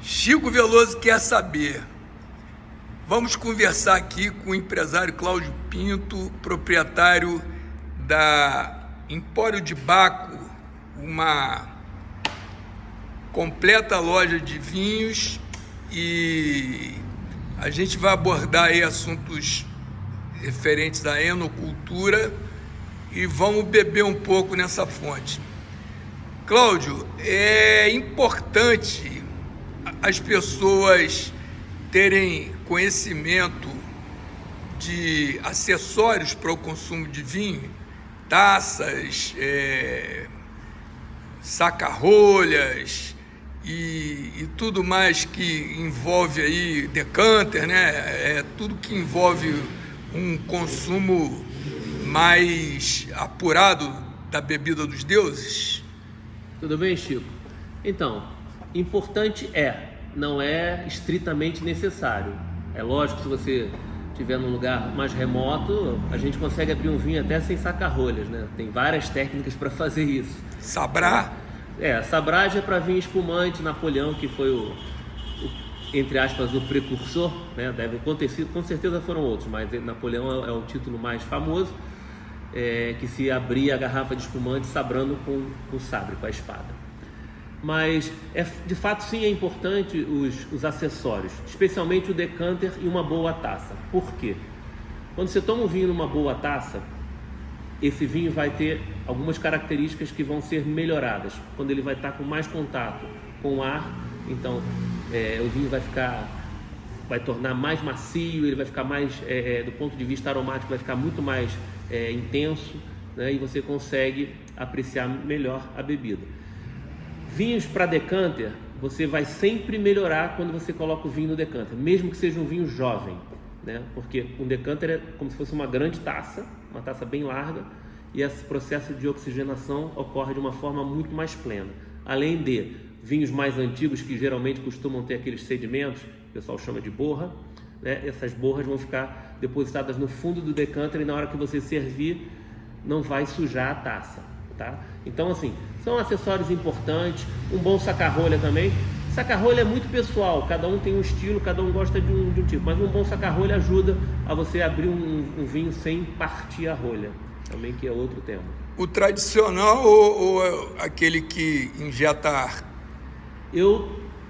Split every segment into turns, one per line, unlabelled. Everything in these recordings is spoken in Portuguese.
Chico Veloso quer saber. Vamos conversar aqui com o empresário Cláudio Pinto, proprietário da Empório de Baco, uma completa loja de vinhos, e a gente vai abordar aí assuntos referentes à enocultura e vamos beber um pouco nessa fonte. Cláudio, é importante as pessoas terem conhecimento de acessórios para o consumo de vinho, taças, saca-rolhas e tudo mais que envolve aí, decanter, né? Tudo que envolve um consumo mais apurado da bebida dos deuses.
Tudo bem, Chico? Então, importante não é estritamente necessário. É lógico que se você estiver num lugar mais remoto, a gente consegue abrir um vinho até sem saca-rolhas, né? Tem várias técnicas para fazer isso.
Sabrá?
Sabragem é para vinho espumante. Napoleão, que foi entre aspas, o precursor, né? Deve acontecer, com certeza foram outros, mas Napoleão é o título mais famoso, que se abria a garrafa de espumante sabrando com o sabre, com a espada. Mas de fato sim é importante os acessórios, especialmente o decanter e uma boa taça. Por quê? Quando você toma um vinho numa boa taça, esse vinho vai ter algumas características que vão ser melhoradas. Quando ele vai estar com mais contato com o ar, então o vinho vai tornar mais macio, ele vai ficar mais, do ponto de vista aromático, vai ficar muito mais intenso, né? E você consegue apreciar melhor a bebida. Vinhos para decanter, você vai sempre melhorar quando você coloca o vinho no decanter, mesmo que seja um vinho jovem, né? Porque um decanter é como se fosse uma grande taça, uma taça bem larga, e esse processo de oxigenação ocorre de uma forma muito mais plena. Além de vinhos mais antigos, que geralmente costumam ter aqueles sedimentos, o pessoal chama de borra, né? Essas borras vão ficar depositadas no fundo do decanter e na hora que você servir não vai sujar a taça, tá? Então, assim, são acessórios importantes. Um bom saca-rolha também. Saca-rolha é muito pessoal, cada um tem um estilo, cada um gosta de um tipo, mas um bom saca-rolha ajuda a você abrir um vinho sem partir a rolha, também, que é outro tema.
O tradicional ou aquele que injeta ar?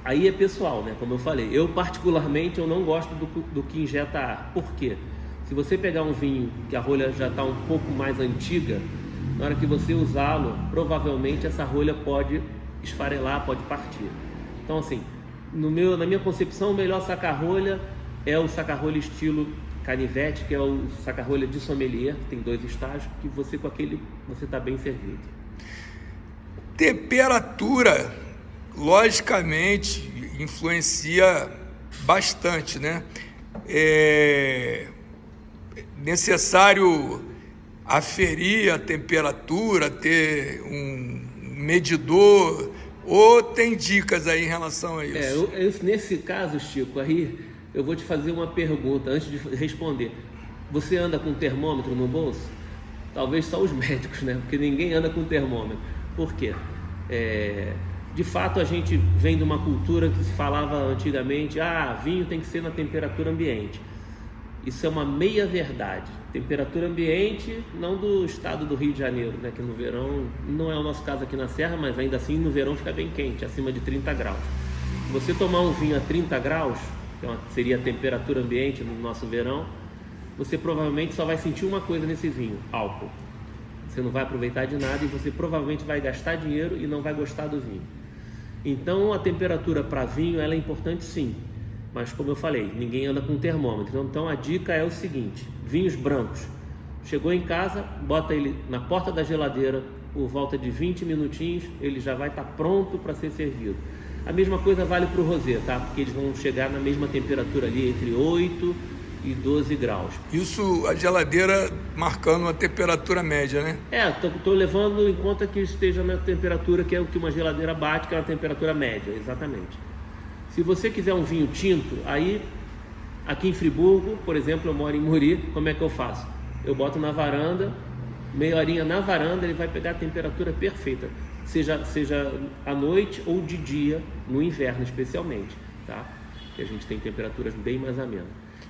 Aí é pessoal, né? Como eu falei, eu particularmente eu não gosto do que injeta ar. Por quê? Se você pegar um vinho que a rolha já está um pouco mais antiga, na hora que você usá-lo, provavelmente essa rolha pode esfarelar, pode partir. Então, assim, na minha concepção, o melhor saca-rolha é o saca-rolha estilo canivete, que é o saca-rolha de sommelier, que tem 2 estágios, que você com aquele você está bem servido.
Temperatura, logicamente, influencia bastante, né? É necessário aferir a temperatura, ter um medidor, ou tem dicas aí em relação a isso?
Nesse caso, Chico, aí eu vou te fazer uma pergunta antes de responder. Você anda com termômetro no bolso? Talvez só os médicos, né? Porque ninguém anda com termômetro. Por quê? De fato, a gente vem de uma cultura que se falava antigamente, vinho tem que ser na temperatura ambiente. Isso é uma meia-verdade. Temperatura ambiente, não do estado do Rio de Janeiro, né? Que no verão, não é o nosso caso aqui na Serra, mas ainda assim no verão fica bem quente, acima de 30 graus. Se você tomar um vinho a 30 graus, que seria a temperatura ambiente no nosso verão, você provavelmente só vai sentir uma coisa nesse vinho: álcool. Você não vai aproveitar de nada e você provavelmente vai gastar dinheiro e não vai gostar do vinho. Então a temperatura para vinho ela é importante sim, mas como eu falei, ninguém anda com termômetro. Então a dica é o seguinte: vinhos brancos, chegou em casa, bota ele na porta da geladeira por volta de 20 minutinhos, ele já vai estar pronto para ser servido. A mesma coisa vale para o rosé, tá? Porque eles vão chegar na mesma temperatura ali, entre 8 e 12 graus.
Isso, a geladeira marcando uma temperatura média, né?
Tô levando em conta que esteja na temperatura que é o que uma geladeira bate, que é a temperatura média, exatamente. Se você quiser um vinho tinto, aí aqui em Friburgo, por exemplo, eu moro em Muri, como é que eu faço? Eu boto na varanda, meia horinha na varanda, ele vai pegar a temperatura perfeita. seja à noite ou de dia, no inverno especialmente, tá? Que a gente tem temperaturas bem mais amenas.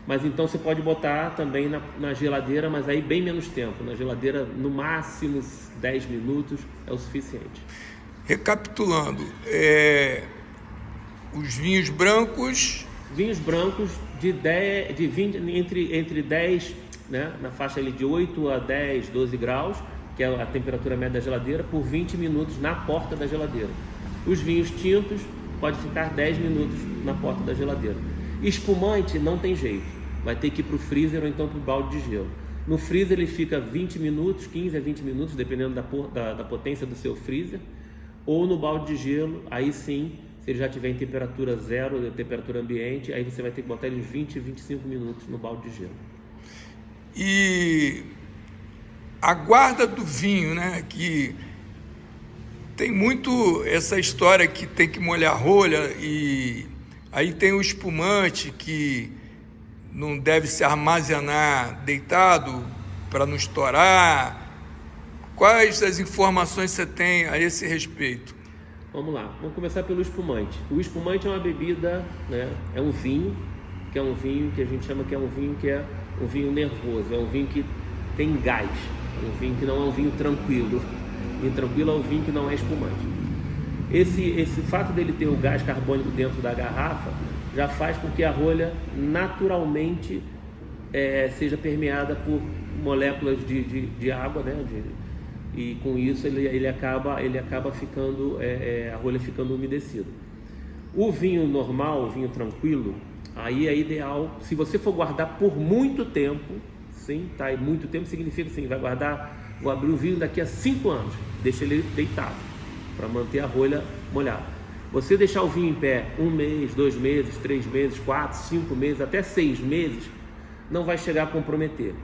Mas então você pode botar também na geladeira, mas aí bem menos tempo. Na geladeira, no máximo 10 minutos é o suficiente.
Recapitulando, os vinhos brancos...
Vinhos brancos de 20, entre 10, né, na faixa ali de 8 a 10, 12 graus, que é a temperatura média da geladeira, por 20 minutos na porta da geladeira. Os vinhos tintos pode ficar 10 minutos na porta da geladeira. Espumante não tem jeito, vai ter que ir para o freezer ou então para o balde de gelo. No freezer ele fica 20 minutos, 15 a 20 minutos, dependendo da potência do seu freezer, ou no balde de gelo, aí sim, se ele já tiver em temperatura zero, temperatura ambiente, aí você vai ter que botar ele uns 20 a 25 minutos no balde de gelo.
E a guarda do vinho, né, que tem muito essa história que tem que molhar a rolha, e aí tem o espumante que não deve se armazenar deitado para não estourar. Quais as informações você tem a esse respeito?
Vamos lá, vamos começar pelo espumante. O espumante é uma bebida, né, é um vinho que a gente chama que é um vinho nervoso, é um vinho que tem gás, um vinho que não é um vinho tranquilo. Vinho tranquilo é um vinho que não é espumante. Esse fato dele ter o gás carbônico dentro da garrafa já faz com que a rolha naturalmente seja permeada por moléculas de água, né? E com isso ele acaba ficando, a rolha ficando umedecida. O vinho normal, o vinho tranquilo, aí é ideal, se você for guardar por muito tempo, sim, tá? E muito tempo significa assim, vou abrir o vinho daqui a 5 anos, deixa ele deitado, para manter a rolha molhada. Você deixar o vinho em pé 1 mês, 2 meses, 3 meses, 4, 5 meses, até 6 meses, não vai chegar a comprometer.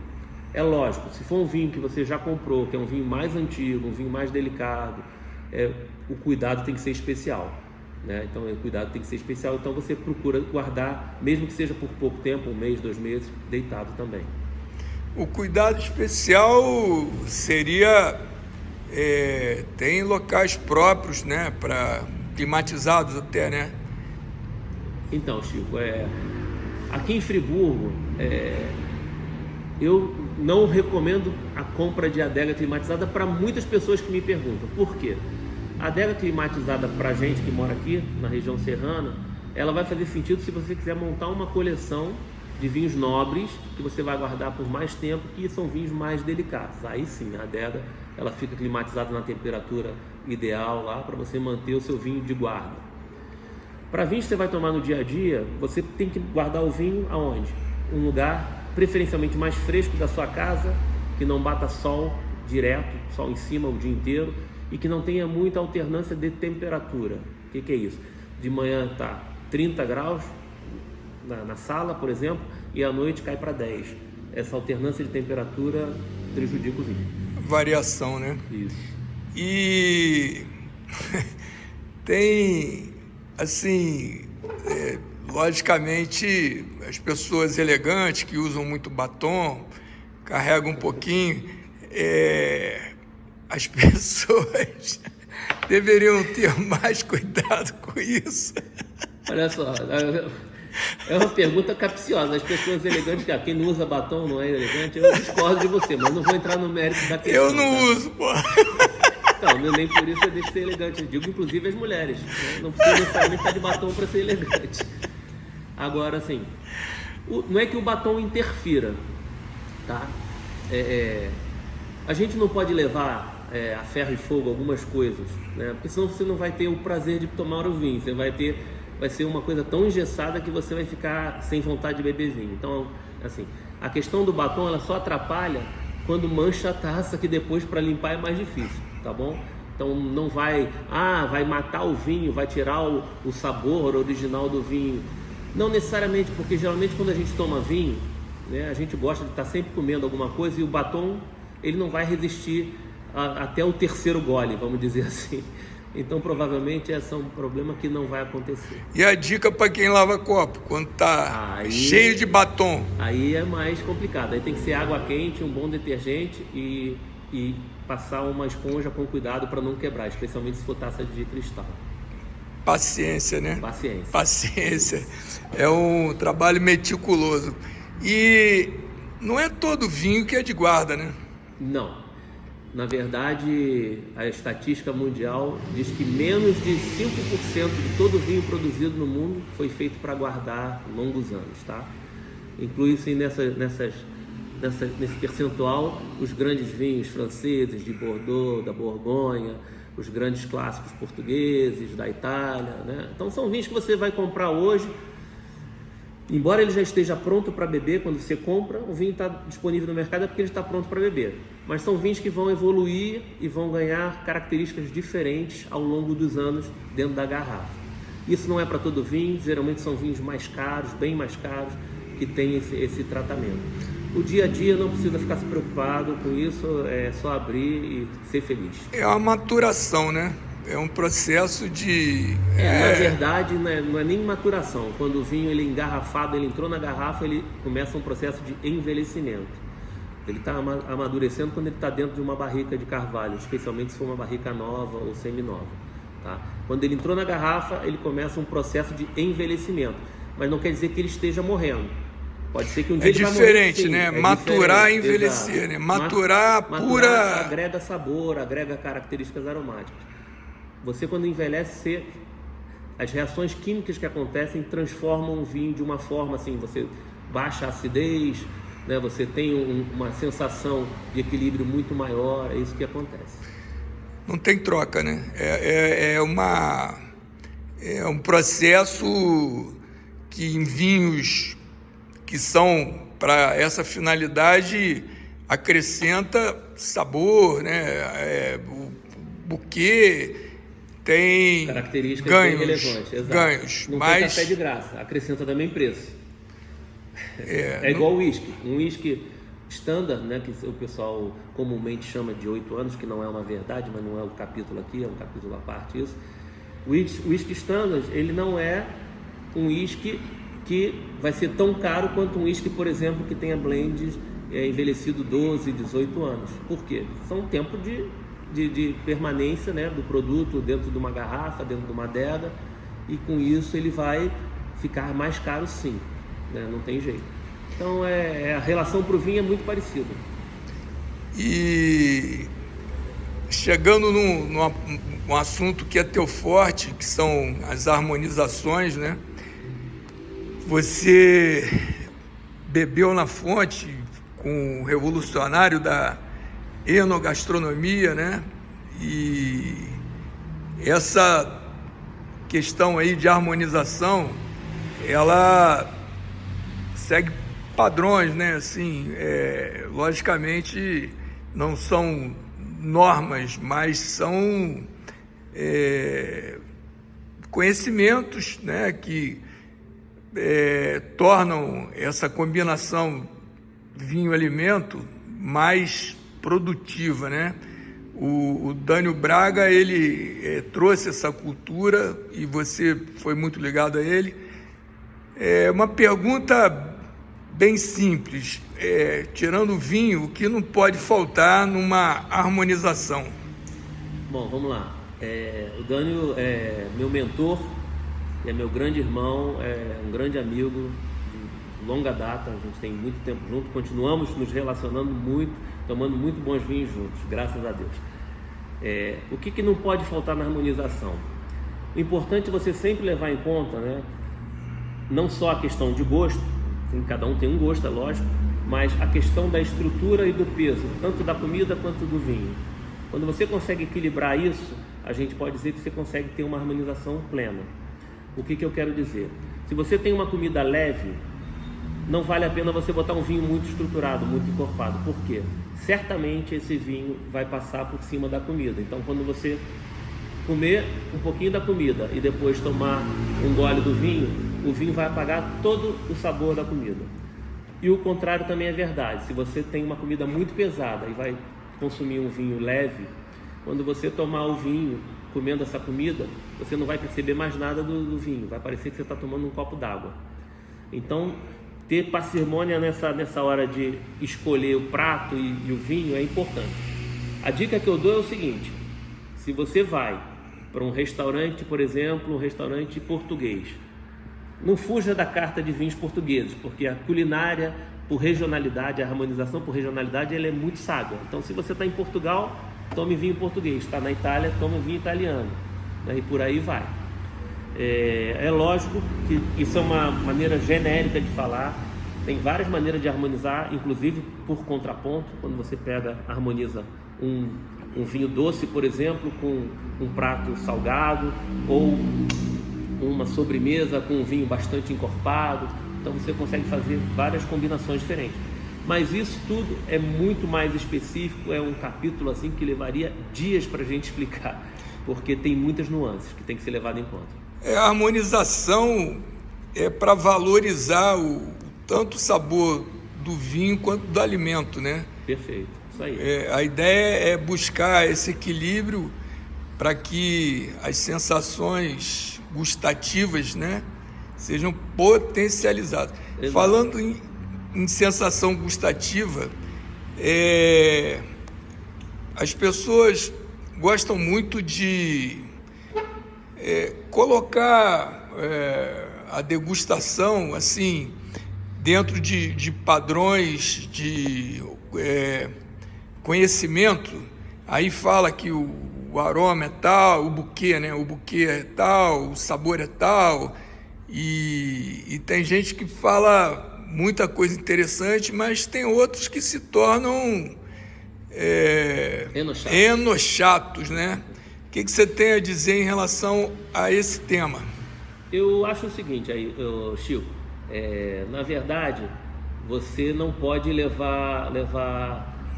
É lógico, se for um vinho que você já comprou, que é um vinho mais antigo, um vinho mais delicado, o cuidado tem que ser especial, né? Então o cuidado tem que ser especial, então você procura guardar, mesmo que seja por pouco tempo, 1 mês, 2 meses, deitado também.
O cuidado especial seria, tem locais próprios, né, climatizados até, né?
Então, Chico, aqui em Friburgo, eu não recomendo a compra de adega climatizada para muitas pessoas que me perguntam. Por quê? A adega climatizada para a gente que mora aqui na região serrana, ela vai fazer sentido se você quiser montar uma coleção de vinhos nobres que você vai guardar por mais tempo, que são vinhos mais delicados. Aí sim, a adega ela fica climatizada na temperatura ideal lá para você manter o seu vinho de guarda. Para vinhos que você vai tomar no dia a dia, você tem que guardar o vinho aonde? Um lugar preferencialmente mais fresco da sua casa, que não bata sol direto, sol em cima o dia inteiro, e que não tenha muita alternância de temperatura. O que é isso? De manhã está 30 graus na sala, por exemplo, e à noite cai para 10. Essa alternância de temperatura prejudica o vinho.
Variação, né?
Isso.
E tem, assim, logicamente, as pessoas elegantes que usam muito batom, carregam um pouquinho, as pessoas deveriam ter mais cuidado com isso.
Olha só, é uma pergunta capciosa. As pessoas elegantes, quem não usa batom não é elegante, eu discordo de você, mas não vou entrar no mérito da questão.
Eu não uso, pô.
Então, nem por isso eu deixo de ser elegante. Eu digo, inclusive, as mulheres, né? Não precisa necessariamente estar de batom para ser elegante. Agora, assim, não é que o batom interfira, tá? A gente não pode levar a ferro e fogo algumas coisas, né? Porque senão você não vai ter o prazer de tomar o vinho. Vai ser uma coisa tão engessada que você vai ficar sem vontade de beber vinho. Então, assim, a questão do batom, ela só atrapalha quando mancha a taça, que depois para limpar é mais difícil, tá bom? Então não vai matar o vinho, vai tirar o sabor original do vinho. Não necessariamente, porque geralmente quando a gente toma vinho, né, a gente gosta de estar sempre comendo alguma coisa, e o batom ele não vai resistir até o terceiro gole, vamos dizer assim. Então provavelmente esse é um problema que não vai acontecer.
E a dica para quem lava copo, quando tá cheio de batom?
Aí é mais complicado, aí tem que ser água quente, um bom detergente e e passar uma esponja com cuidado para não quebrar, especialmente se for taça de cristal.
Paciência, né?
Paciência.
Paciência. É um trabalho meticuloso. E não é todo vinho que é de guarda, né?
Não. Na verdade, a estatística mundial diz que menos de 5% de todo vinho produzido no mundo foi feito para guardar longos anos, tá? Inclui-se nesse percentual os grandes vinhos franceses, de Bordeaux, da Borgonha, os grandes clássicos portugueses, da Itália, né? Então são vinhos que você vai comprar hoje, embora ele já esteja pronto para beber. Quando você compra, o vinho está disponível no mercado é porque ele está pronto para beber. Mas são vinhos que vão evoluir e vão ganhar características diferentes ao longo dos anos dentro da garrafa. Isso não é para todo vinho, geralmente são vinhos mais caros, bem mais caros, que tem esse tratamento. O dia a dia não precisa ficar se preocupado com isso, é só abrir e ser feliz.
É uma maturação, né? É um processo de...
Na verdade, não é nem maturação. Quando o vinho ele é engarrafado, ele entrou na garrafa, ele começa um processo de envelhecimento. Ele está amadurecendo quando ele está dentro de uma barrica de carvalho, especialmente se for uma barrica nova ou seminova. Tá? Quando ele entrou na garrafa, ele começa um processo de envelhecimento. Mas não quer dizer que ele esteja morrendo. Pode ser que um dia ele vai morrer.
É diferente, né? Maturar e envelhecer,
exato.
Né? Maturar pura...
agrega sabor, agrega características aromáticas. Você, quando envelhece, as reações químicas que acontecem transformam o vinho de uma forma assim, você baixa a acidez, né? Você tem uma sensação de equilíbrio muito maior, é isso que acontece.
Não tem troca, né? É um processo que em vinhos que são para essa finalidade acrescenta sabor, né? O buquê tem
características
ganhos,
bem relevantes, exato.
Ganhos,
não
mas
tem café de graça, acrescenta também preço. É igual o uísque. Um uísque standard, né, que o pessoal comumente chama de 8 anos, que não é uma verdade, mas não é o capítulo aqui, é um capítulo à parte isso. O uísque standard, ele não é um uísque que vai ser tão caro quanto um uísque, por exemplo, que tenha blends envelhecido 12, 18 anos. Por quê? São tempo de permanência, né, do produto dentro de uma garrafa, dentro de uma adega, e com isso ele vai ficar mais caro sim, né? Não tem jeito. Então a relação para o vinho é muito parecida.
E chegando num assunto que é teu forte, que são as harmonizações, né? Você bebeu na fonte com o revolucionário da enogastronomia, né? E essa questão aí de harmonização, ela segue padrões, né? Assim, logicamente não são normas, mas são conhecimentos, né? Que tornam essa combinação vinho-alimento mais produtiva, né? O Dânio Braga, ele trouxe essa cultura e você foi muito ligado a ele. Uma pergunta bem simples, tirando o vinho, o que não pode faltar numa harmonização?
Bom, vamos lá. O Dânio é meu mentor, é meu grande irmão, é um grande amigo de longa data, a gente tem muito tempo junto, continuamos nos relacionando muito, tomando muito bons vinhos juntos, graças a Deus. O que não pode faltar na harmonização? O importante é você sempre levar em conta, né, não só a questão de gosto, cada um tem um gosto, é lógico, mas a questão da estrutura e do peso, tanto da comida quanto do vinho. Quando você consegue equilibrar isso, a gente pode dizer que você consegue ter uma harmonização plena. O que eu quero dizer? Se você tem uma comida leve, não vale a pena você botar um vinho muito estruturado, muito encorpado. Por quê? Certamente esse vinho vai passar por cima da comida. Então, quando você comer um pouquinho da comida e depois tomar um gole do vinho, o vinho vai apagar todo o sabor da comida. E o contrário também é verdade. Se você tem uma comida muito pesada e vai consumir um vinho leve, quando você tomar o vinho comendo essa comida, você não vai perceber mais nada do vinho, vai parecer que você está tomando um copo d'água. Então, ter parcimônia nessa hora de escolher o prato e o vinho é importante. A dica que eu dou é o seguinte: se você vai para um restaurante, por exemplo, um restaurante português, não fuja da carta de vinhos portugueses, porque a culinária por regionalidade, a harmonização por regionalidade, ela é muito sábia. Então, se você está em Portugal, tome vinho português, está na Itália, tome vinho italiano, né? E por aí vai. É lógico que isso é uma maneira genérica de falar. Tem várias maneiras de harmonizar, inclusive por contraponto. Quando você harmoniza um vinho doce, por exemplo, com um prato salgado, ou uma sobremesa com um vinho bastante encorpado, então você consegue fazer várias combinações diferentes. Mas isso tudo é muito mais específico, é um capítulo assim que levaria dias para a gente explicar, porque tem muitas nuances que tem que ser levado em conta.
A harmonização é para valorizar tanto o sabor do vinho quanto do alimento, né?
Perfeito, isso aí.
A ideia é buscar esse equilíbrio para que as sensações gustativas, né, sejam potencializadas.
Exato.
Falando em sensação gustativa, as pessoas gostam muito de colocar a degustação assim dentro de padrões de conhecimento. Aí fala que o aroma é tal, o buquê, né? O buquê é tal, o sabor é tal, e tem gente que fala muita coisa interessante, mas tem outros que se tornam enochatos, né? O que você tem a dizer em relação a esse tema?
Eu acho o seguinte, Chico, na verdade, você não pode levar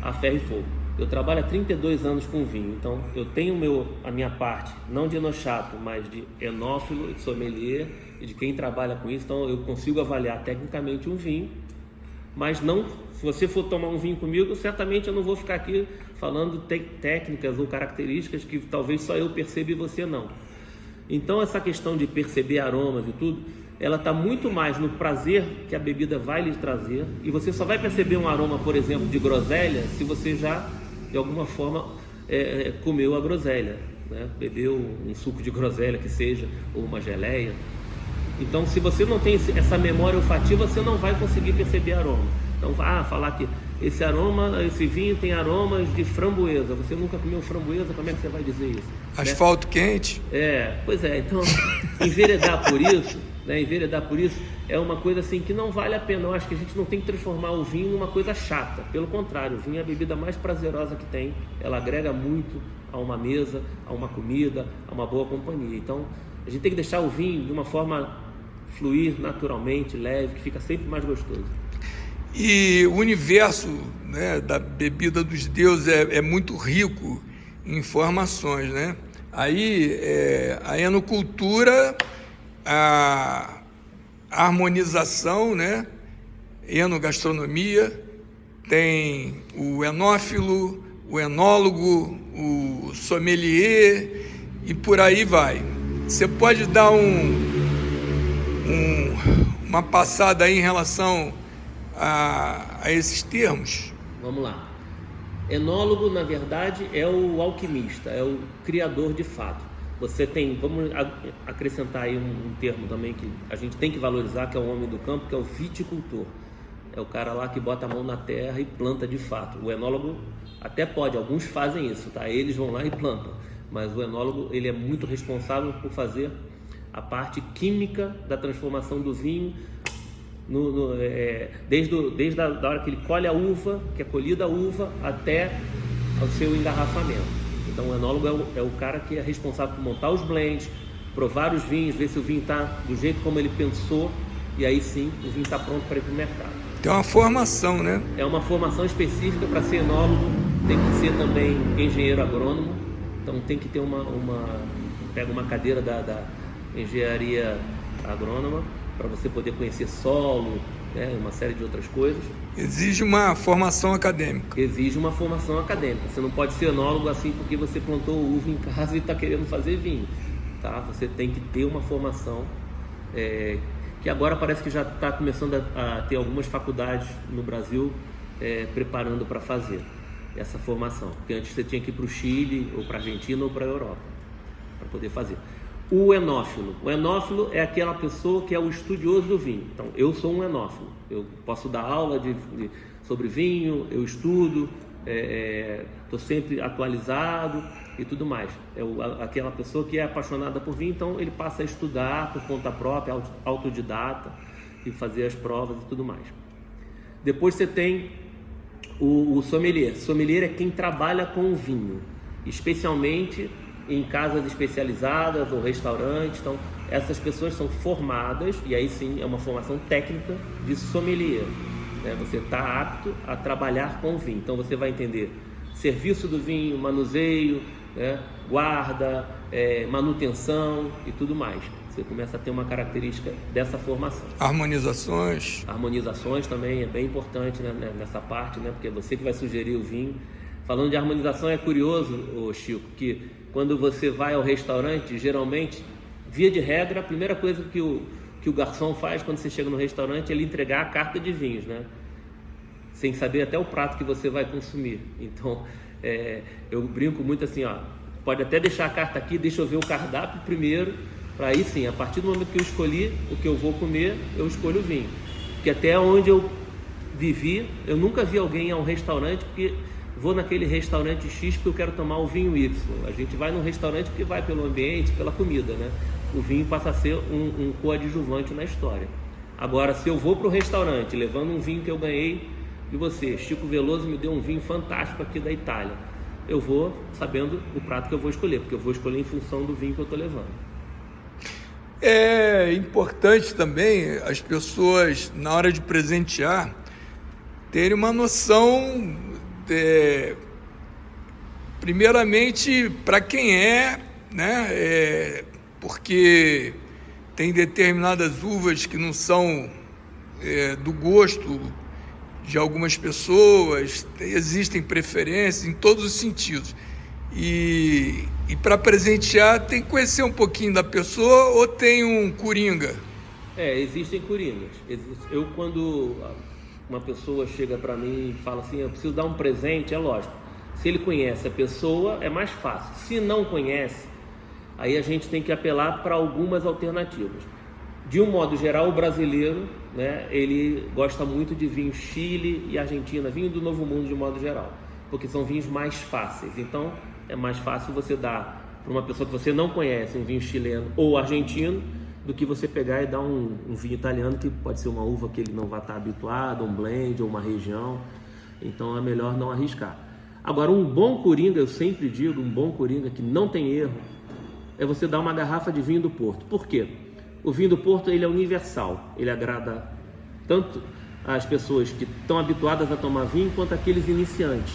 a ferro e fogo. Eu trabalho há 32 anos com vinho, então eu tenho a minha parte, não de enochato, mas de enófilo, de sommelier e de quem trabalha com isso. Então eu consigo avaliar tecnicamente um vinho, mas não, se você for tomar um vinho comigo, certamente eu não vou ficar aqui falando técnicas ou características que talvez só eu perceba e você não. Então essa questão de perceber aromas e tudo, ela está muito mais no prazer que a bebida vai lhe trazer, e você só vai perceber um aroma, por exemplo, de groselha, se você já, de alguma forma, comeu a groselha, né? Bebeu um suco de groselha que seja, ou uma geleia. Então, se você não tem essa memória olfativa, você não vai conseguir perceber aroma. Então, falar que esse vinho tem aromas de framboesa. Você nunca comeu framboesa, como é que você vai dizer isso?
Asfalto quente?
Pois é. Então, enveredar por isso, né? Enveredar por isso é uma coisa assim que não vale a pena. Eu acho que a gente não tem que transformar o vinho numa coisa chata. Pelo contrário, o vinho é a bebida mais prazerosa que tem. Ela agrega muito a uma mesa, a uma comida, a uma boa companhia. Então, a gente tem que deixar o vinho de uma forma fluir naturalmente, leve, que fica sempre mais gostoso.
E o universo, né, da bebida dos deuses é muito rico em informações, né? Aí a enocultura, a harmonização, né? Enogastronomia, tem o enófilo, o enólogo, o sommelier e por aí vai. Você pode dar uma passada aí em relação a esses termos?
Vamos lá. Enólogo, na verdade, é o alquimista, é o criador de fato. Você tem, vamos acrescentar aí um termo também que a gente tem que valorizar, que é o homem do campo, que é o viticultor. É o cara lá que bota a mão na terra e planta de fato. O enólogo até pode, alguns fazem isso, tá? Eles vão lá e plantam. Mas o enólogo, ele é muito responsável por fazer a parte química da transformação do vinho, desde a hora que ele colhe a uva, que é colhida a uva, até o seu engarrafamento. Então o enólogo é o cara que é responsável por montar os blends, provar os vinhos, ver se o vinho está do jeito como ele pensou, e aí sim o vinho está pronto para ir para o mercado.
Tem uma formação, né?
É uma formação específica. Para ser enólogo, tem que ser também engenheiro agrônomo, então tem que ter pega uma cadeira da engenharia agrônoma para você poder conhecer solo, né, uma série de outras coisas.
Exige uma formação acadêmica.
Exige uma formação acadêmica. Você não pode ser enólogo assim porque você plantou uva em casa e está querendo fazer vinho, tá? Você tem que ter uma formação que agora parece que já está começando a ter algumas faculdades no Brasil preparando para fazer. essa formação, porque antes você tinha que ir para o Chile, ou para a Argentina, ou para a Europa, para poder fazer. O enófilo é aquela pessoa que é o estudioso do vinho. Então, eu sou um enófilo, eu posso dar aula sobre vinho, eu estudo, estou sempre atualizado e tudo mais. Aquela pessoa que é apaixonada por vinho, então ele passa a estudar por conta própria, autodidata, e fazer as provas e tudo mais. Depois você tem o sommelier. Sommelier é quem trabalha com o vinho, especialmente em casas especializadas ou restaurantes. Então, essas pessoas são formadas, e aí sim é uma formação técnica de sommelier, né? Você está apto a trabalhar com o vinho. Então, você vai entender serviço do vinho, manuseio, né? Guarda, manutenção e tudo mais. Você começa a ter uma característica dessa formação. Harmonizações também é bem importante, né, nessa parte, né? Porque é você que vai sugerir o vinho. Falando de harmonização, é curioso, Chico, que quando você vai ao restaurante, geralmente, via de regra, a primeira coisa que o garçom faz quando você chega no restaurante é ele entregar a carta de vinhos, né? Sem saber até o prato que você vai consumir. Então, eu brinco muito assim, ó, pode até deixar a carta aqui, deixa eu ver o cardápio primeiro, para aí sim, a partir do momento que eu escolhi o que eu vou comer, eu escolho o vinho. Porque até onde eu vivi, eu nunca vi alguém ir a um restaurante porque vou naquele restaurante X porque eu quero tomar o vinho Y. A gente vai num restaurante porque vai pelo ambiente, pela comida, né? O vinho passa a ser um coadjuvante na história. Agora, se eu vou para o restaurante levando um vinho que eu ganhei de você, Chico Veloso me deu um vinho fantástico aqui da Itália, eu vou sabendo o prato que eu vou escolher, porque eu vou escolher em função do vinho que eu estou levando.
É importante também as pessoas, na hora de presentear, terem uma noção, primeiramente, para quem né? Porque tem determinadas uvas que não são do gosto de algumas pessoas, existem preferências em todos os sentidos. E para presentear tem que conhecer um pouquinho da pessoa, ou tem um coringa?
Existem coringas. Quando uma pessoa chega para mim e fala assim, eu preciso dar um presente, é lógico, se ele conhece a pessoa é mais fácil. Se não conhece, aí a gente tem que apelar para algumas alternativas. De um modo geral, o brasileiro, né, ele gosta muito de vinho Chile e Argentina, vinho do Novo Mundo de modo geral, porque são vinhos mais fáceis. Então, é mais fácil você dar para uma pessoa que você não conhece um vinho chileno ou argentino do que você pegar e dar um vinho italiano, que pode ser uma uva que ele não vai estar habituado, um blend ou uma região. Então, é melhor não arriscar. Agora, um bom coringa, eu sempre digo, um bom coringa que não tem erro, é você dar uma garrafa de vinho do Porto. Por quê? O vinho do Porto, ele é universal, ele agrada tanto as pessoas que estão habituadas a tomar vinho, quanto aqueles iniciantes.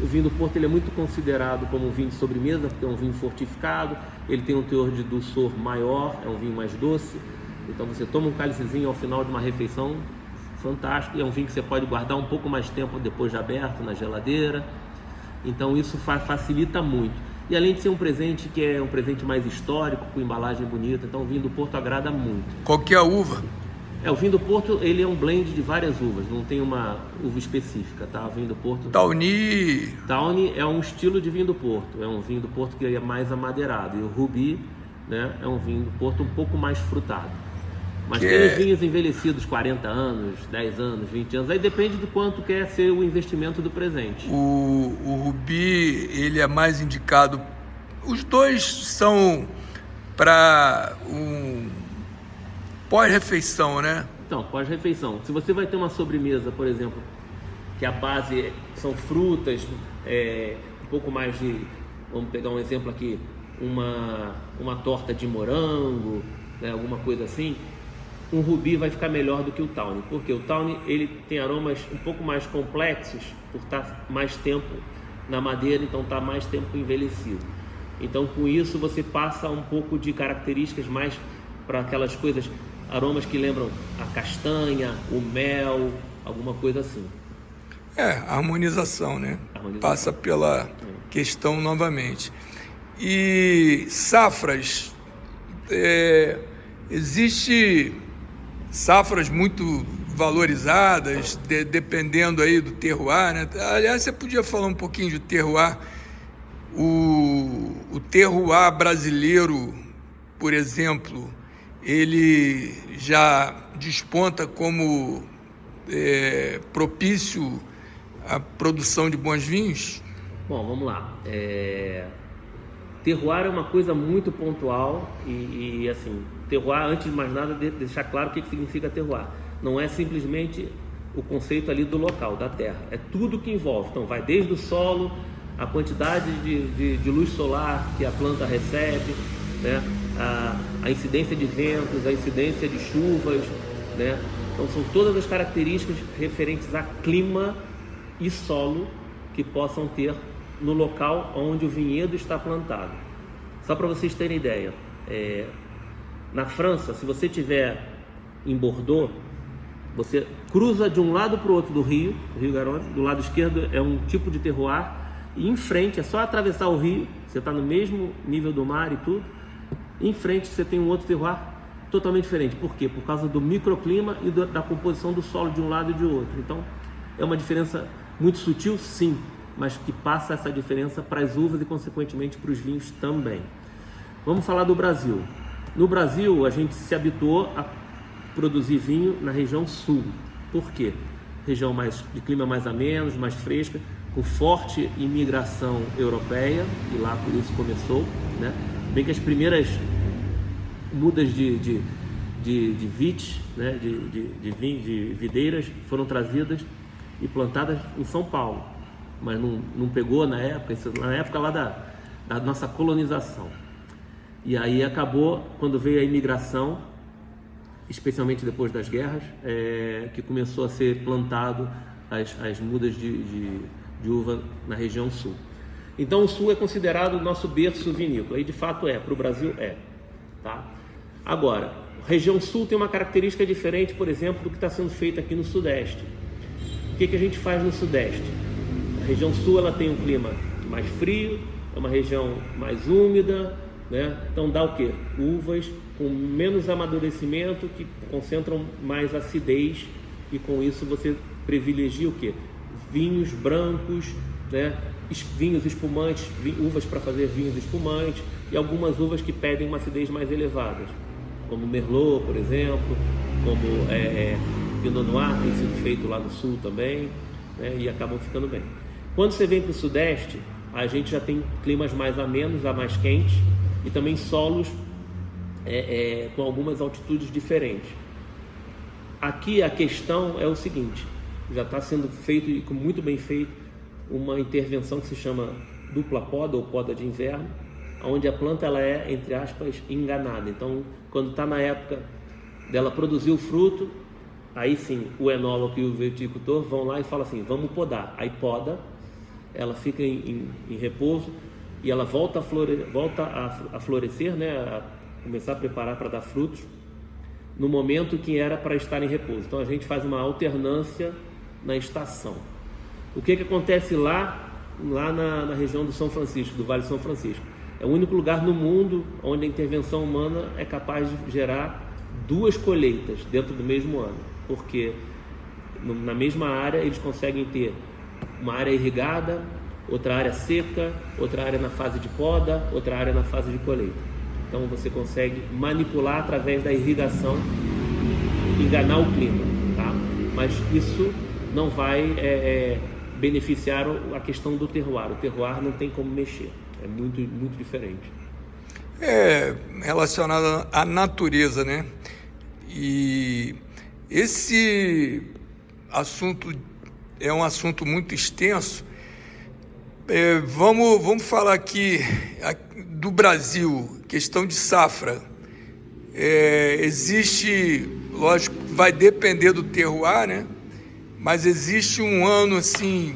O vinho do Porto, ele é muito considerado como um vinho de sobremesa, porque é um vinho fortificado, ele tem um teor de dulçor maior, é um vinho mais doce. Então você toma um cálicezinho ao final de uma refeição, fantástico, e é um vinho que você pode guardar um pouco mais tempo depois de aberto na geladeira. Então isso facilita muito. E além de ser um presente que é um presente mais histórico, com embalagem bonita, então o vinho do Porto agrada muito.
Qual que é a uva?
O vinho do Porto, ele é um blend de várias uvas, não tem uma uva específica, tá? O vinho do Porto...
Tawny
é um estilo de vinho do Porto, é um vinho do Porto que é mais amadeirado. E o Rubi, né, é um vinho do Porto um pouco mais frutado. Mas tem os vinhos envelhecidos, 40 anos, 10 anos, 20 anos, aí depende do quanto quer ser o investimento do presente.
O Rubi, ele é mais indicado... Os dois são para pós-refeição, né?
Então, pós-refeição. Se você vai ter uma sobremesa, por exemplo, que a base são frutas, um pouco mais de... Vamos pegar um exemplo aqui, uma torta de morango, né, alguma coisa assim. Um Rubi vai ficar melhor do que o Tawny, porque o Tawny ele tem aromas um pouco mais complexos por estar mais tempo na madeira, então está mais tempo envelhecido. Então com isso você passa um pouco de características mais para aquelas coisas, aromas que lembram a castanha, o mel, alguma coisa assim.
Harmonização, né? Passa pela questão novamente. E safras, existe... Safras muito valorizadas, dependendo aí do terroir, né? Aliás, você podia falar um pouquinho de terroir. O terroir brasileiro, por exemplo, ele já desponta como propício à produção de bons vinhos?
Bom, vamos lá. Terroir é uma coisa muito pontual e assim, terroir, antes de mais nada, deixar claro o que significa terroir. Não é simplesmente o conceito ali do local, da terra. É tudo que envolve. Então, vai desde o solo, a quantidade de luz solar que a planta recebe, né? A incidência de ventos, a incidência de chuvas, né? Então, são todas as características referentes a clima e solo que possam ter no local onde o vinhedo está plantado. Só para vocês terem ideia, na França, se você estiver em Bordeaux, você cruza de um lado para o outro do rio Garonne, do lado esquerdo é um tipo de terroir, e em frente, é só atravessar o rio, você está no mesmo nível do mar e tudo, em frente você tem um outro terroir totalmente diferente. Por quê? Por causa do microclima e da composição do solo de um lado e de outro. Então, é uma diferença muito sutil, sim, mas que passa essa diferença para as uvas e, consequentemente, para os vinhos também. Vamos falar do Brasil. No Brasil, a gente se habituou a produzir vinho na região sul. Por quê? Região de clima mais ameno, mais fresca, com forte imigração europeia, e lá por isso começou, né? Bem que as primeiras mudas de vites, né? de videiras foram trazidas e plantadas em São Paulo, mas não pegou na época lá da nossa colonização. E aí acabou, quando veio a imigração, especialmente depois das guerras, que começou a ser plantado as mudas de uva na região sul. Então o sul é considerado o nosso berço vinícola, e de fato para o Brasil tá? Agora, a região sul tem uma característica diferente, por exemplo, do que está sendo feito aqui no sudeste. O que a gente faz no sudeste? A região sul ela tem um clima mais frio, é uma região mais úmida, né? Então dá o quê? Uvas com menos amadurecimento, que concentram mais acidez, e com isso você privilegia o quê? Vinhos brancos, né? Vinhos espumantes, uvas para fazer vinhos espumantes, e algumas uvas que pedem uma acidez mais elevada, como Merlot, por exemplo, como Pinot Noir, tem sido feito lá no sul também, né? E acabam ficando bem. Quando você vem para o sudeste, a gente já tem climas mais amenos, mais quentes, e também solos com algumas altitudes diferentes. Aqui a questão é o seguinte: já está sendo feito, e muito bem feito, uma intervenção que se chama dupla poda ou poda de inverno, onde a planta ela é, entre aspas, enganada. Então, quando está na época dela produzir o fruto, aí sim o enólogo e o viticultor vão lá e falam assim: vamos podar. Aí poda, ela fica em repouso, e ela volta a florescer, né, a começar a preparar para dar frutos no momento que era para estar em repouso. Então a gente faz uma alternância na estação. O que acontece lá na região do São Francisco, do Vale do São Francisco? É o único lugar no mundo onde a intervenção humana é capaz de gerar 2 colheitas dentro do mesmo ano, porque na mesma área eles conseguem ter uma área irrigada, outra área seca, outra área na fase de poda, outra área na fase de colheita. Então você consegue manipular através da irrigação, enganar o clima, tá? Mas isso não vai beneficiar a questão do terroir. O terroir não tem como mexer, é muito, muito diferente.
Relacionado à natureza, né? E esse assunto é um assunto muito extenso. Vamos falar aqui do Brasil, questão de safra. Existe, lógico, vai depender do terroir, né? Mas existe um ano assim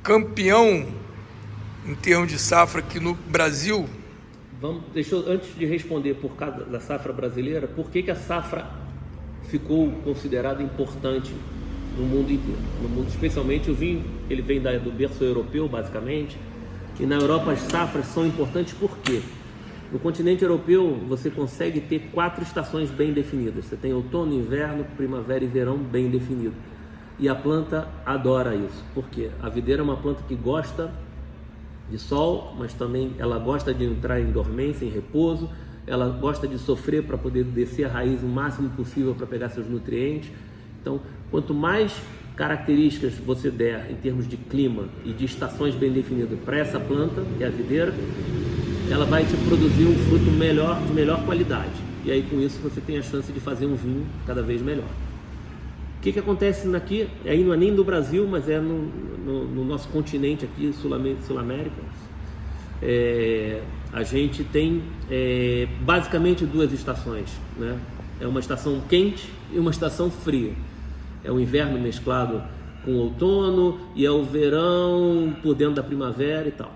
campeão em termos de safra aqui no Brasil.
Deixa eu, antes de responder por causa da safra brasileira, por que a safra ficou considerada importante no mundo inteiro? No mundo, especialmente o vinho, ele vem do berço europeu, basicamente, e na Europa as safras são importantes por quê? No continente europeu, você consegue ter 4 estações bem definidas. Você tem outono, inverno, primavera e verão bem definido. E a planta adora isso. Por quê? A videira é uma planta que gosta de sol, mas também ela gosta de entrar em dormência, em repouso. Ela gosta de sofrer para poder descer a raiz o máximo possível para pegar seus nutrientes. Então, quanto mais características você der em termos de clima e de estações bem definidas para essa planta, que é a videira, ela vai te produzir um fruto melhor, de melhor qualidade. E aí com isso você tem a chance de fazer um vinho cada vez melhor. O que acontece aqui, aí não é nem no Brasil, mas é no nosso continente aqui, Sul-América. A gente tem basicamente 2 estações, né? É uma estação quente e uma estação fria. É o inverno mesclado com o outono e é o verão por dentro da primavera e tal.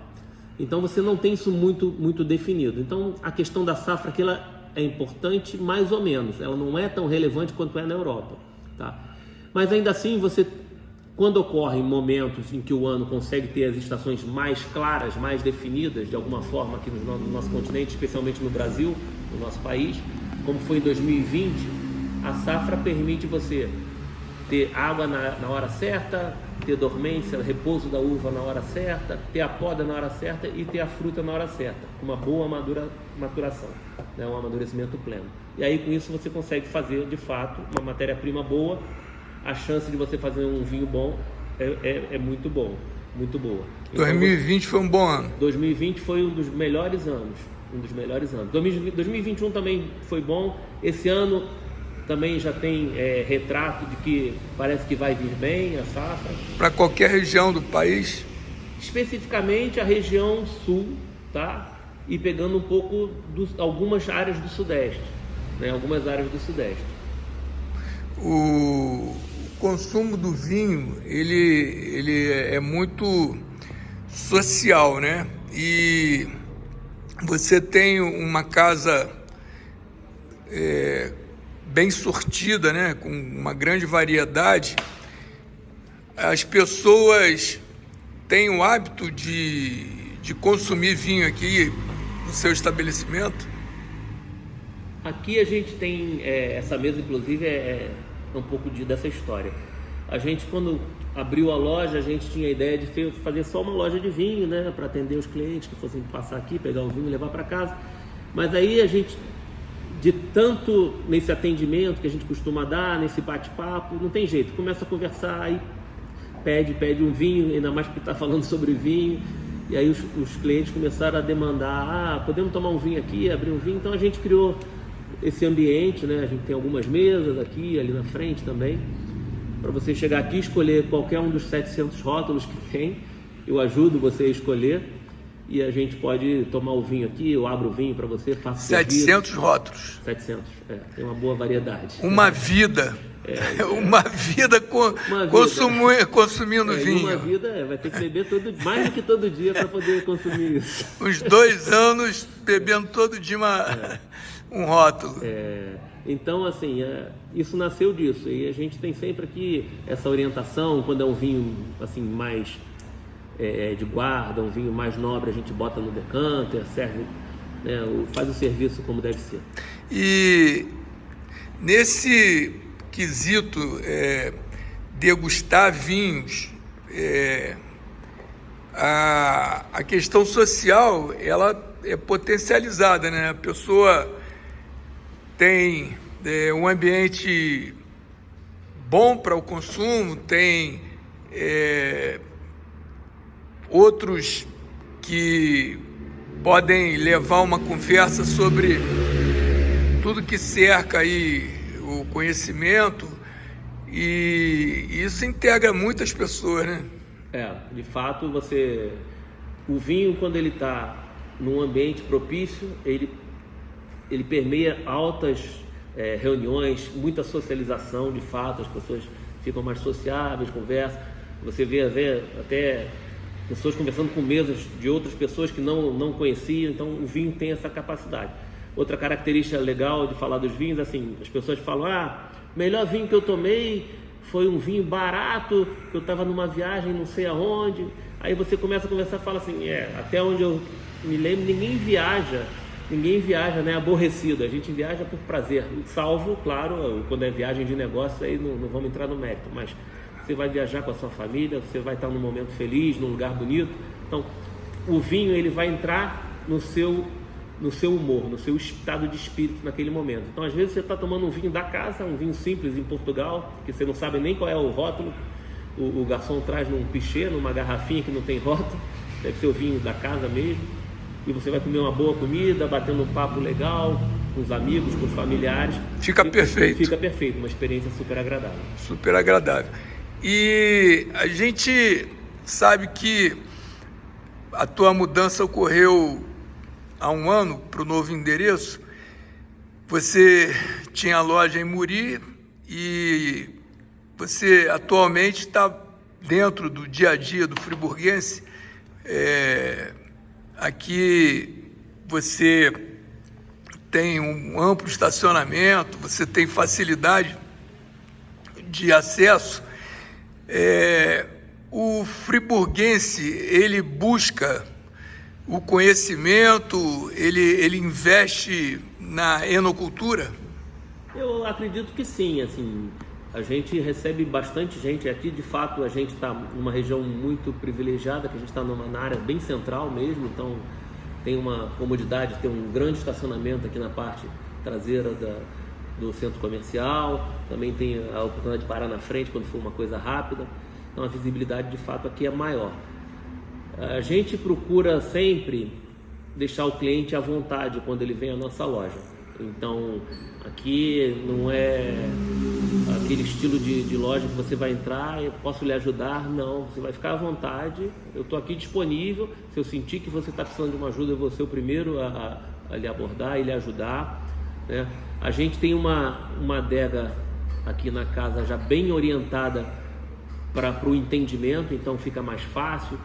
Então você não tem isso muito definido. Então a questão da safra aqui ela é importante mais ou menos. Ela não é tão relevante quanto é na Europa, tá? Mas ainda assim você, quando ocorrem momentos em que o ano consegue ter as estações mais claras, mais definidas de alguma forma aqui no nosso continente, especialmente no Brasil, no nosso país, como foi em 2020, a safra permite você ter água na hora certa, ter dormência, repouso da uva na hora certa, ter a poda na hora certa e ter a fruta na hora certa, com uma boa maturação, né? Um amadurecimento pleno. E aí com isso você consegue fazer de fato uma matéria-prima boa. A chance de você fazer um vinho bom é muito boa. Então,
2020 foi um bom ano.
2020 foi um dos melhores anos. 2021 também foi bom. Esse ano também já tem retrato de que parece que vai vir bem a safra.
Para qualquer região do país?
Especificamente a região sul, tá? E pegando um pouco algumas áreas do sudeste, né? Algumas áreas do sudeste.
O consumo do vinho, ele é muito social, né? E você tem uma casa bem sortida, né? Com uma grande variedade. As pessoas têm o hábito de consumir vinho aqui no seu estabelecimento?
Aqui a gente tem, essa mesa inclusive é um pouco dessa história. A gente, quando abriu a loja, a gente tinha a ideia de fazer só uma loja de vinho, né, para atender os clientes que fossem passar aqui, pegar o vinho e levar para casa. Mas aí a gente, de tanto nesse atendimento que a gente costuma dar, nesse bate-papo, não tem jeito, começa a conversar, aí pede um vinho, ainda mais porque está falando sobre vinho. E aí os clientes começaram a demandar, podemos tomar um vinho aqui, abrir um vinho. Então a gente criou esse ambiente, né? A gente tem algumas mesas aqui, ali na frente também, para você chegar aqui e escolher qualquer um dos 700 rótulos que tem. Eu ajudo você a escolher e a gente pode tomar o vinho aqui, eu abro o vinho para você, faço
700 rótulos.
700, tem uma boa variedade.
Uma vida. Uma vida consumindo vinho.
Uma vida vai ter que beber mais do que todo dia para poder consumir isso.
Uns 2 anos bebendo todo dia um rótulo.
Então, assim, isso nasceu disso. E a gente tem sempre aqui essa orientação, quando é um vinho assim, mais de guarda, um vinho mais nobre, a gente bota no decanter, serve, né, faz o serviço como deve ser.
E nesse quesito degustar vinhos, a questão social ela é potencializada, né? A pessoa tem um ambiente bom para o consumo, tem outros que podem levar uma conversa sobre tudo que cerca aí o conhecimento, e isso integra muitas pessoas, né?
De fato, o vinho, quando ele está num ambiente propício, ele permeia altas reuniões, muita socialização, de fato, as pessoas ficam mais sociáveis, conversam, você vê até pessoas conversando com mesas de outras pessoas que não conheciam. Então o vinho tem essa capacidade. Outra característica legal de falar dos vinhos, assim, as pessoas falam, o melhor vinho que eu tomei foi um vinho barato, que eu estava numa viagem não sei aonde. Aí você começa a conversar e fala assim, até onde eu me lembro, ninguém viaja ninguém viaja, né, aborrecido, a gente viaja por prazer, salvo, claro, quando é viagem de negócio, aí não vamos entrar no mérito, mas você vai viajar com a sua família, você vai estar num momento feliz, num lugar bonito, então o vinho ele vai entrar no seu humor, no seu estado de espírito naquele momento. Então às vezes você está tomando um vinho da casa, um vinho simples em Portugal, que você não sabe nem qual é o rótulo, o garçom traz num pichê, numa garrafinha que não tem rótulo, deve ser o vinho da casa mesmo, e você vai comer uma boa comida, batendo um papo legal com os amigos, com os familiares.
Fica perfeito.
Fica perfeito, uma experiência super agradável.
Super agradável. E a gente sabe que a tua mudança ocorreu há um ano para o novo endereço. Você tinha a loja em Muri e você atualmente está dentro do dia a dia do friburguense. Aqui você tem um amplo estacionamento, você tem facilidade de acesso. O friburguense, ele busca o conhecimento, ele investe na enocultura?
Eu acredito que sim, assim, a gente recebe bastante gente aqui, de fato a gente está numa região muito privilegiada, que a gente está na área bem central mesmo, então tem uma comodidade, tem um grande estacionamento aqui na parte traseira do centro comercial, também tem a oportunidade de parar na frente quando for uma coisa rápida, então a visibilidade de fato aqui é maior. A gente procura sempre deixar o cliente à vontade quando ele vem à nossa loja. Então, aqui não é aquele estilo de loja que você vai entrar, eu posso lhe ajudar, não, você vai ficar à vontade, eu estou aqui disponível, se eu sentir que você está precisando de uma ajuda, eu vou ser o primeiro a lhe abordar e lhe ajudar, né? A gente tem uma adega aqui na casa já bem orientada para o entendimento, então fica mais fácil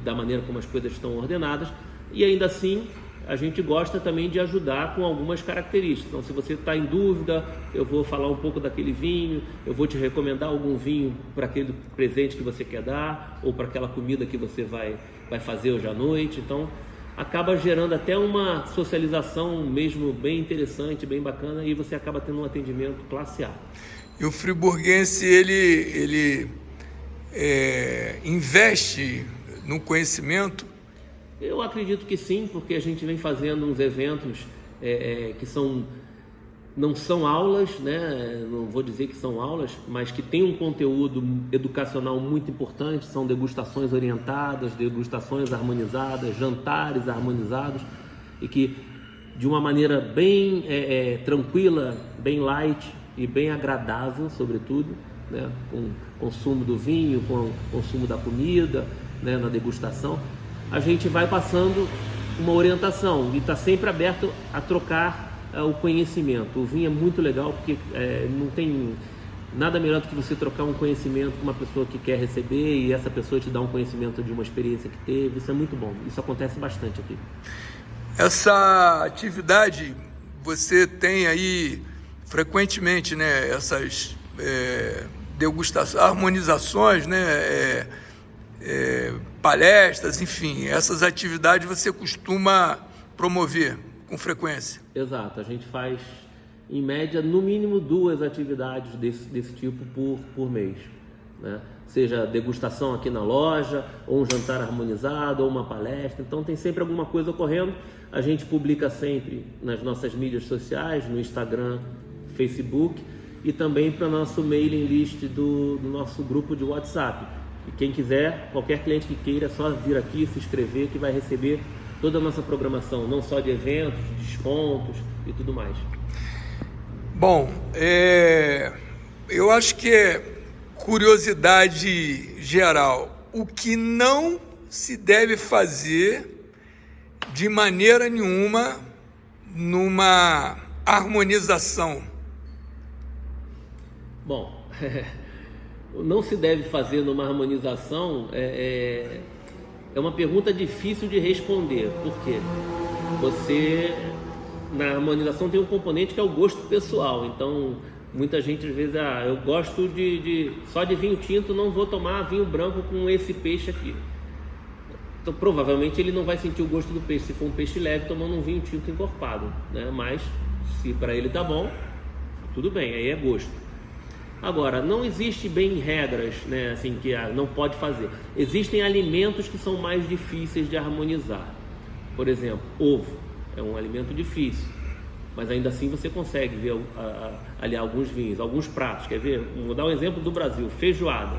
da maneira como as coisas estão ordenadas, e ainda assim a gente gosta também de ajudar com algumas características. Então, se você está em dúvida, eu vou falar um pouco daquele vinho, eu vou te recomendar algum vinho para aquele presente que você quer dar, ou para aquela comida que você vai fazer hoje à noite. Então, acaba gerando até uma socialização mesmo bem interessante, bem bacana, e você acaba tendo um atendimento classe A.
E o friburguense, ele investe no conhecimento?
Eu acredito que sim, porque a gente vem fazendo uns eventos que não são aulas, né? Não vou dizer que são aulas, mas que tem um conteúdo educacional muito importante, são degustações orientadas, degustações harmonizadas, jantares harmonizados, e que de uma maneira bem tranquila, bem light e bem agradável, sobretudo, né? Com o consumo do vinho, com o consumo da comida, né? Na degustação, a gente vai passando uma orientação e está sempre aberto a trocar o conhecimento. O vinho é muito legal porque não tem nada melhor do que você trocar um conhecimento com uma pessoa que quer receber e essa pessoa te dá um conhecimento de uma experiência que teve. Isso é muito bom, isso acontece bastante aqui.
Essa atividade você tem aí frequentemente, né? Essas degustações, harmonizações, né? Palestras, enfim, essas atividades você costuma promover com frequência?
Exato, a gente faz em média no mínimo 2 atividades desse tipo por mês, né? Seja degustação aqui na loja, ou um jantar harmonizado, ou uma palestra, então tem sempre alguma coisa ocorrendo. A gente publica sempre nas nossas mídias sociais, no Instagram, Facebook, e também para o nosso mailing list do nosso grupo de WhatsApp. E quem quiser, qualquer cliente que queira, é só vir aqui, se inscrever, que vai receber toda a nossa programação, não só de eventos, descontos e tudo mais.
Bom, eu acho que é curiosidade geral. O que não se deve fazer de maneira nenhuma numa harmonização?
Bom... Não se deve fazer numa harmonização é uma pergunta difícil de responder, porque na harmonização tem um componente que é o gosto pessoal, então muita gente às vezes, eu gosto só de vinho tinto, não vou tomar vinho branco com esse peixe aqui. Então, provavelmente ele não vai sentir o gosto do peixe se for um peixe leve tomando um vinho tinto encorpado, né? Mas se para ele tá bom, tudo bem, aí é gosto. Agora, não existe bem regras, né, assim, que não pode fazer. Existem alimentos que são mais difíceis de harmonizar. Por exemplo, ovo é um alimento difícil, mas ainda assim você consegue ver ali alguns vinhos, alguns pratos. Quer ver? Vou dar um exemplo do Brasil: feijoada.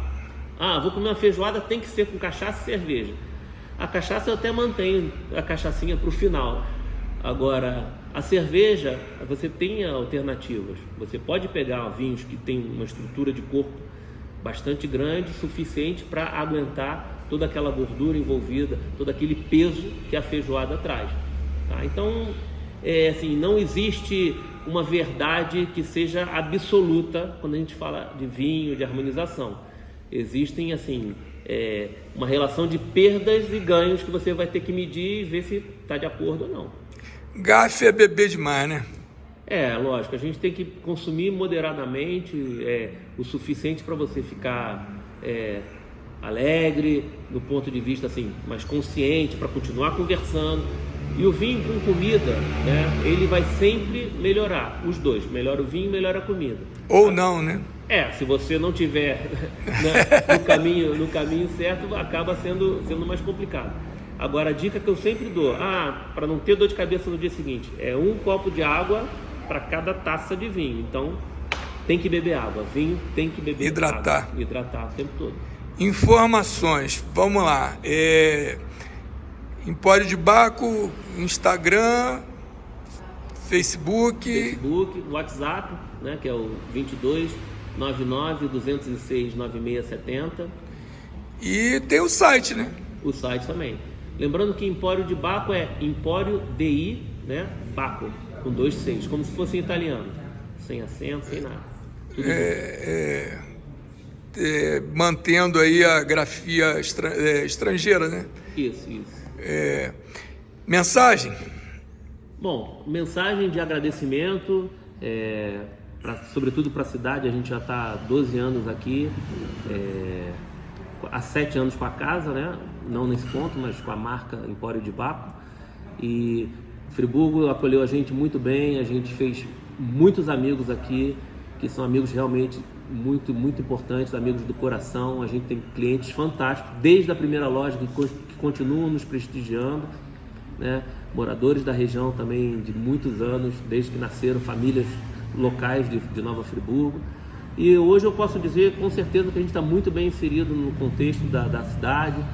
Vou comer uma feijoada, tem que ser com cachaça e cerveja. A cachaça eu até mantenho a cachaçinha para o final. Agora, a cerveja, você tem alternativas. Você pode pegar vinhos que tem uma estrutura de corpo bastante grande, suficiente para aguentar toda aquela gordura envolvida, todo aquele peso que a feijoada traz. Tá? Então, assim, não existe uma verdade que seja absoluta quando a gente fala de vinho, de harmonização. Existem, assim, uma relação de perdas e ganhos que você vai ter que medir e ver se está de acordo ou não.
Gafe é beber demais, né?
Lógico, a gente tem que consumir moderadamente, o suficiente para você ficar alegre, do ponto de vista assim, mais consciente, para continuar conversando. E o vinho com comida, né, ele vai sempre melhorar, os dois, melhora o vinho, melhora a comida.
Ou não, né?
Se você não tiver no caminho certo, acaba sendo mais complicado. Agora, a dica que eu sempre dou, para não ter dor de cabeça no dia seguinte, é 1 copo de água para cada taça de vinho. Então, tem que beber água. Vinho tem que beber
hidratar.
Água. Hidratar o tempo todo.
Informações, vamos lá. Empório de Baco, Instagram, Facebook,
WhatsApp, né, que é o 22 99 206 9670.
E tem o site, né?
O site também. Lembrando que Empório de Baco é Empório DI, né? Baco, com 2 Cs, como se fosse em italiano, sem acento, sem nada.
Mantendo aí a grafia estrangeira, né?
Isso.
Mensagem?
Bom, mensagem de agradecimento, sobretudo para a cidade. A gente já está há 12 anos aqui, há 7 anos com a casa, né? Não nesse ponto, mas com a marca Empório de Baco. E Friburgo acolheu a gente muito bem, a gente fez muitos amigos aqui, que são amigos realmente muito, muito importantes, amigos do coração. A gente tem clientes fantásticos, desde a primeira loja, que continuam nos prestigiando, né? Moradores da região também de muitos anos, desde que nasceram, famílias locais de Nova Friburgo. E hoje eu posso dizer com certeza que a gente está muito bem inserido no contexto da cidade,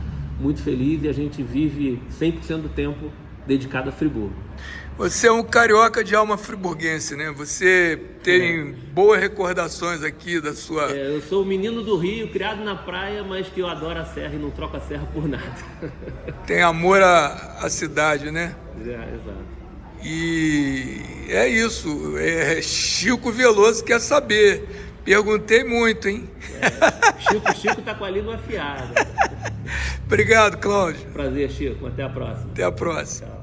muito feliz, e a gente vive 100% do tempo dedicado a Friburgo.
Você é um carioca de alma friburguense, né? Você tem boas recordações aqui da sua...
Eu sou o menino do Rio, criado na praia, mas que eu adoro a serra e não troco a serra por nada.
Tem amor à cidade, né?
Exato.
E é isso. Chico Veloso quer saber. Perguntei muito, hein?
Chico tá com a língua afiada.
Obrigado, Cláudio.
Prazer, Chico. Até a próxima.
Até a próxima.
Tchau.